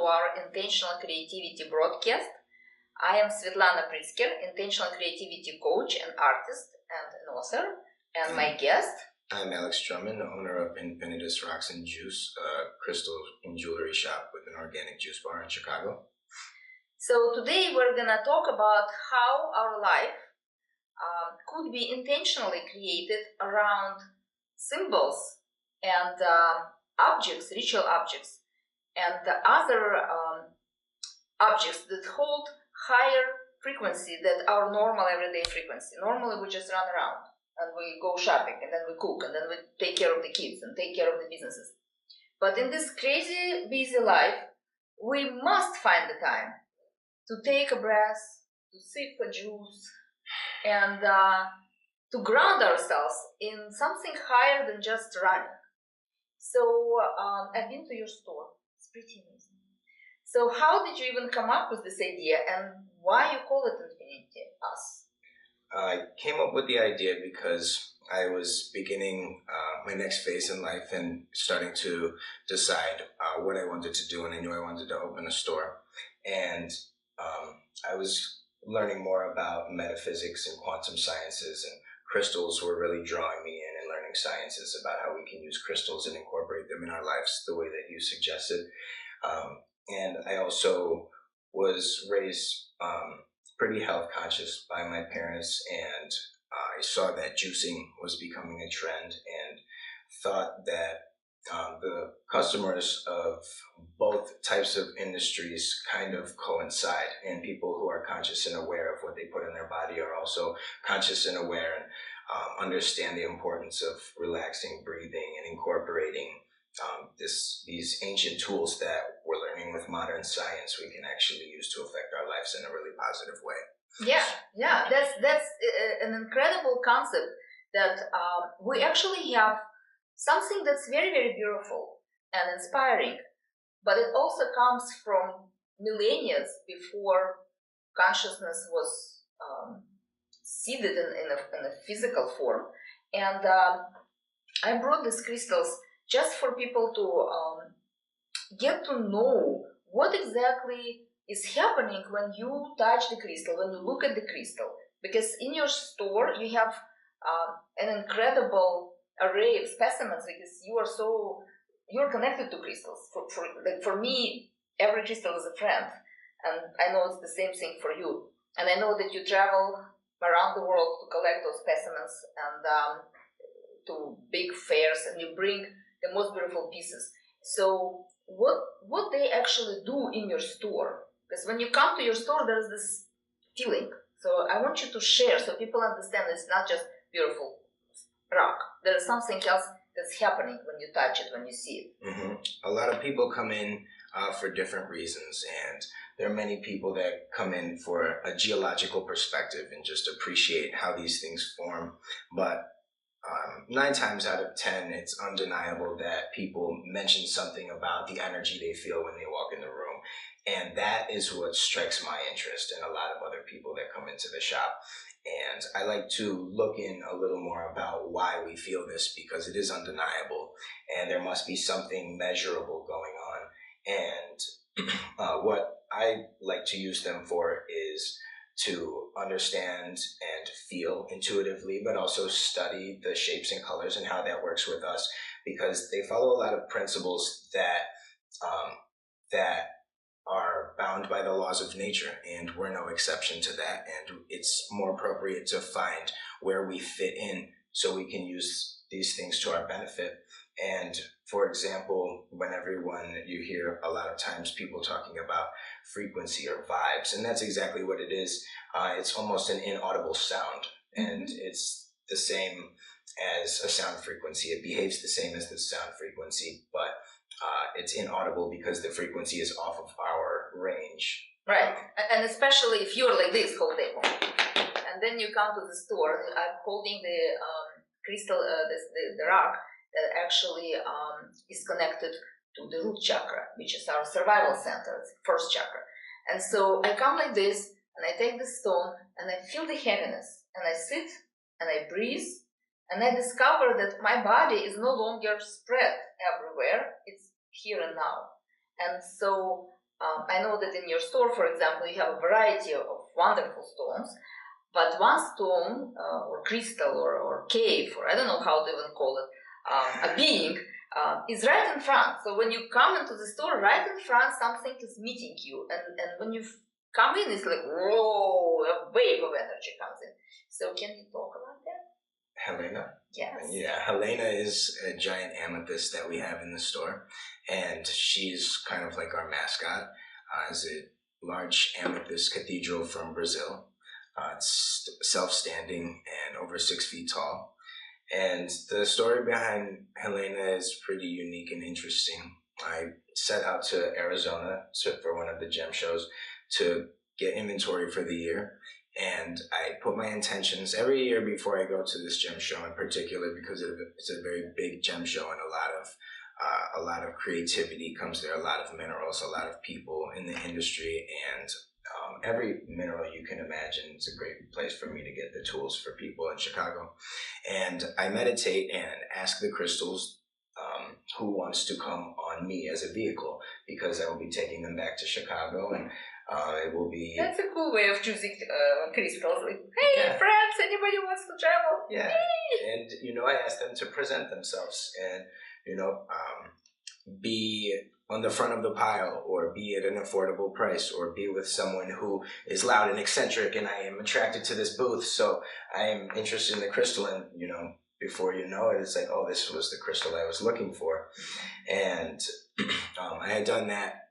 our Intentional Creativity broadcast. I am Svetlana Pritzker, Intentional Creativity coach and artist and an author, and my guest. I'm Alex Drummond, the owner of Unfiniteus Rocks and Juice, a crystal and jewelry shop with an organic juice bar in Chicago. So today we're going to talk about how our life could be intentionally created around symbols and objects, ritual objects, and the other objects that hold higher frequency than our normal everyday frequency. Normally we just run around and we go shopping and then we cook and then we take care of the kids and take care of the businesses. But in this crazy busy life, we must find the time to take a breath, to sip a juice, and to ground ourselves in something higher than just running. So I've been to your store. It's pretty amazing. So how did you even come up with this idea, and why you call it Unfiniteus? I came up with the idea because I was beginning my next phase in life and starting to decide what I wanted to do, and I knew I wanted to open a store. And I was learning more about metaphysics and quantum sciences, and crystals were really drawing me in, and learning sciences about how we can use crystals and incorporate them in our lives the way that you suggested. And I also was raised pretty health conscious by my parents, and I saw that juicing was becoming a trend and thought that the customers of both types of industries kind of coincide, and people who are conscious and aware of what they put in their body are also conscious and aware and understand the importance of relaxing, breathing, and incorporating these ancient tools that we're learning with modern science we can actually use to affect our lives in a really positive way. Yeah, that's an incredible concept that we actually have something that's very, very beautiful and inspiring, but it also comes from millennia before consciousness was seeded in a physical form. And I brought these crystals just for people to get to know what exactly is happening when you touch the crystal, when you look at the crystal. Because in your store you have an incredible array of specimens, because you're connected to crystals. For me, every crystal is a friend, and I know it's the same thing for you. And I know that you travel around the world to collect those specimens and to big fairs, and you bring the most beautiful pieces. So what they actually do in your store, because when you come to your store there's this feeling. So I want you to share so people understand it's not just beautiful rock. There's something else that's happening when you touch it, when you see it. Mm-hmm. A lot of people come in for different reasons, and there are many people that come in for a geological perspective and just appreciate how these things form. But 9 times out of 10, it's undeniable that people mention something about the energy they feel when they walk in the room. And that is what strikes my interest and a lot of other people that come into the shop. And I like to look in a little more about why we feel this, because it is undeniable and there must be something measurable going on. And what I like to use them for is to understand and feel intuitively, but also study the shapes and colors and how that works with us, because they follow a lot of principles that are bound by the laws of nature, and we're no exception to that. And it's more appropriate to find where we fit in so we can use these things to our benefit. And for example, you hear a lot of times people talking about frequency or vibes, and that's exactly what it is. It's almost an inaudible sound, and it's the same as a sound frequency. It behaves the same as the sound frequency, but it's inaudible because the frequency is off of our range. Right, and especially if you're like this whole day, and then you come to the store. I'm holding the crystal, the rock that actually is connected to the root chakra, which is our survival center, it's the first chakra. And so I come like this, and I take the stone, and I feel the heaviness, and I sit, and I breathe, and I discover that my body is no longer spread everywhere, it's here and now. And so I know that in your store, for example, you have a variety of wonderful stones, but one stone or crystal or cave, or I don't know how to even call it, a being, is right in front. So when you come into the store, right in front, something is meeting you, and when you come in, it's like, whoa, a wave of energy comes in. So can you talk about that? Helena? Yes. Yeah, Helena is a giant amethyst that we have in the store, and she's kind of like our mascot. It's a large amethyst cathedral from Brazil. It's self-standing and over 6 feet tall. And the story behind Helena is pretty unique and interesting. I set out to Arizona for one of the gem shows to get inventory for the year. And I put my intentions every year before I go to this gem show in particular, because it's a very big gem show, and a lot of creativity comes there, a lot of minerals, a lot of people in the industry, and every mineral you can imagine. It's a great place for me to get the tools for people in Chicago. And I meditate and ask the crystals who wants to come on me as a vehicle, because I will be taking them back to Chicago, and it will be... That's a cool way of choosing crystals. Like, hey, friends, anybody wants to travel? Yeah. Yay! And, I ask them to present themselves and, be on the front of the pile, or be at an affordable price, or be with someone who is loud and eccentric, and I am attracted to this booth, so I am interested in the crystal, and, before you know it, it's like, oh, this was the crystal I was looking for. And I had done that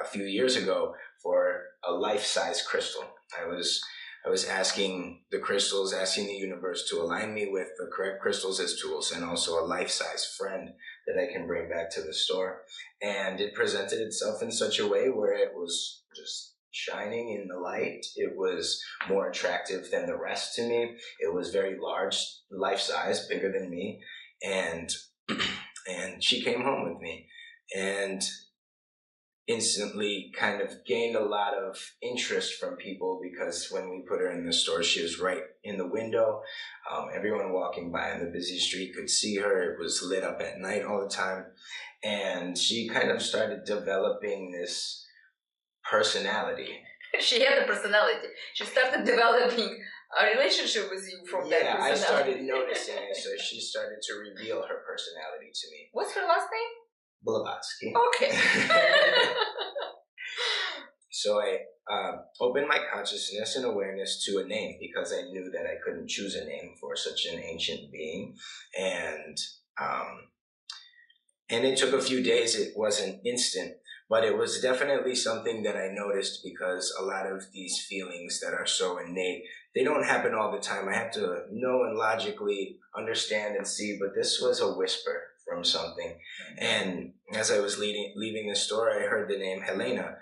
a few years ago for a life-size crystal. I was asking the crystals, asking the universe to align me with the correct crystals as tools, and also a life-size friend that I can bring back to the store. And it presented itself in such a way where it was just shining in the light. It was more attractive than the rest to me. It was very large, life-size, bigger than me. And she came home with me, and instantly kind of gained a lot of interest from people, because when we put her in the store, she was right in the window. Everyone walking by on the busy street could see her. It was lit up at night all the time. And she kind of started developing this personality. She had a personality. She started developing a relationship with you from that personality. Yeah, I started noticing it, so she started to reveal her personality to me. What's her last name? Blavatsky. Okay. So I opened my consciousness and awareness to a name, because I knew that I couldn't choose a name for such an ancient being. And it took a few days. It wasn't instant, but it was definitely something that I noticed, because a lot of these feelings that are so innate, they don't happen all the time. I have to know and logically understand and see, but this was a whisper from something. And as I was leaving the store, I heard the name Helena,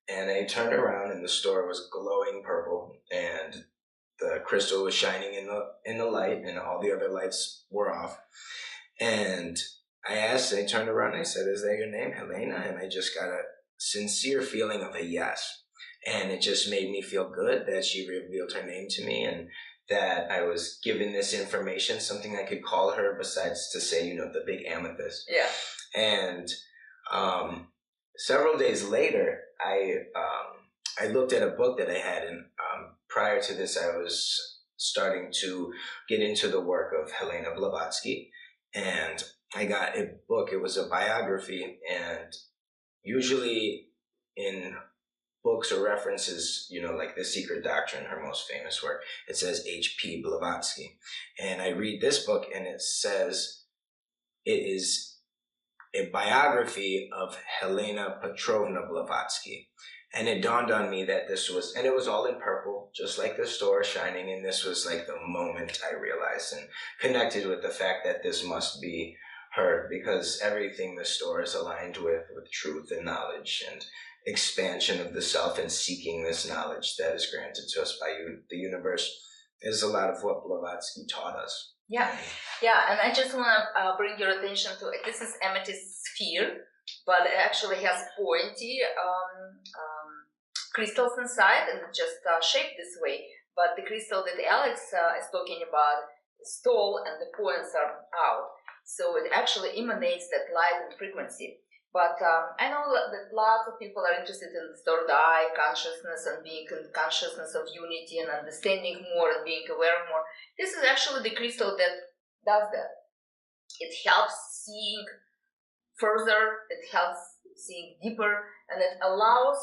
and I turned around, and the store was glowing purple, and the crystal was shining in the light, and all the other lights were off. And I turned around, and I said, "Is that your name, Helena?" And I just got a sincere feeling of a yes. And it just made me feel good that she revealed her name to me, and that I was given this information, something I could call her besides to say, the big amethyst. Yeah. And several days later, I looked at a book that I had, and prior to this, I was starting to get into the work of Helena Blavatsky, and I got a book. It was a biography, and usually in books or references, like The Secret Doctrine, her most famous work, it says H.P. Blavatsky. And I read this book, and it says it is a biography of Helena Petrovna Blavatsky. And it dawned on me that this was, and it was all in purple, just like the store shining, and this was like the moment I realized and connected with the fact that this must be her, because everything the store is aligned with truth and knowledge and expansion of the self, and seeking this knowledge that is granted to us by the universe is a lot of what Blavatsky taught us. Yeah, and I just want to bring your attention to it. This is amethyst sphere, but it actually has pointy crystals inside, and it's just shaped this way. But the crystal that Alex is talking about is tall, and the points are out. So it actually emanates that light and frequency. But I know that lots of people are interested in the third eye consciousness and being in consciousness of unity and understanding more and being aware more. This is actually the crystal that does that. It helps seeing further, it helps seeing deeper, and it allows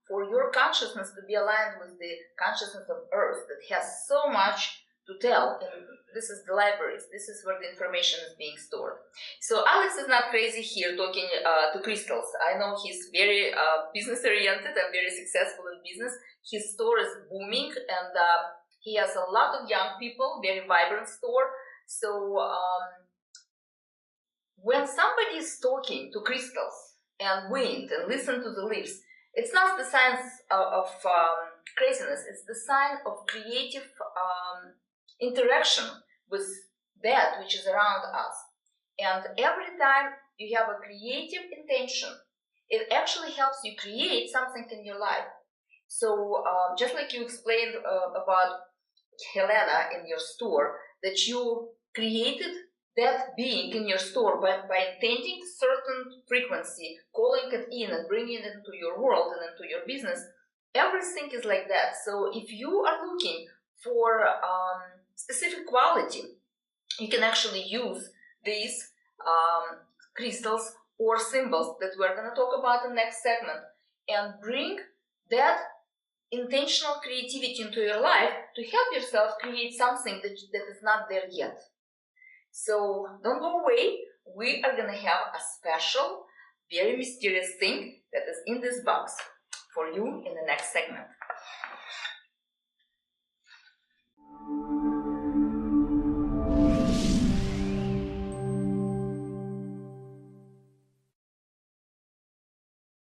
for your consciousness to be aligned with the consciousness of Earth that has so much to tell. And this is the libraries. This is where the information is being stored. So Alex is not crazy here talking to crystals. I know he's very business oriented and very successful in business. His store is booming, and he has a lot of young people, very vibrant store. So when somebody is talking to crystals and wind and listen to the leaves, it's not the sign of craziness. It's the sign of creative interaction with that which is around us. And every time you have a creative intention, it actually helps you create something in your life. So just like you explained about Helena in your store, that you created that being in your store by intending certain frequency, calling it in and bringing it into your world and into your business, everything is like that. So if you are looking for specific quality, you can actually use these crystals or symbols that we're going to talk about in the next segment and bring that intentional creativity into your life to help yourself create something that is not there yet. So don't go away. We are going to have a special, very mysterious thing that is in this box for you in the next segment.